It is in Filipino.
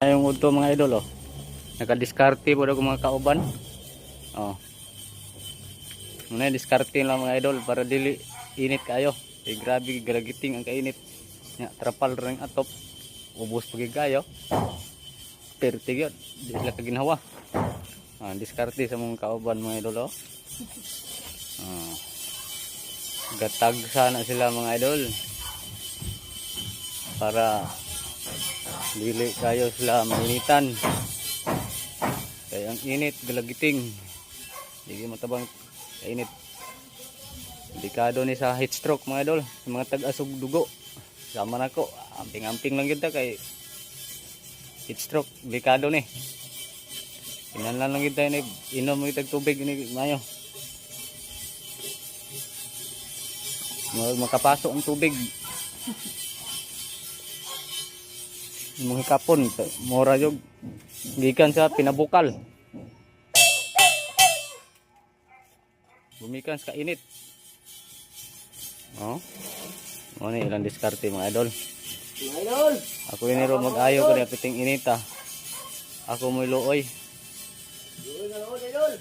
Yung udto mga idol, oh. Nakadiskarte po ako mga kauban. Oh. Muna diskarte lang mga idol para dili init kayo. Grabe galagiting ang kainit. Nya trapal ring atop. Ubos pagi kayo. Pero tigyon, di sila kaginhawa. Diskarte sa mga kauban mga idol, oh. Gatag sana sila mga idol. Para dili kayo sila mainitan. Kaya ang init, galagiting. Hindi matabang kainit. Delikado ni sa heat stroke mga idol. Sa mga tag-asog dugo. Sama na ko. Amping-amping lang kita kay heat stroke. Delikado ni. Kinanlan lang kita ni. Inom kita tubig ni mayo. Makapasok ang tubig. Mga kapon. Mura yung gikan sa pinabukal. Bumikan sa kainit. Oh. Ano ilang diskarte mga idol. Mga idol. Ako ini ro mag-ayo ko piting inita. Ako mo'y luoy. Idol.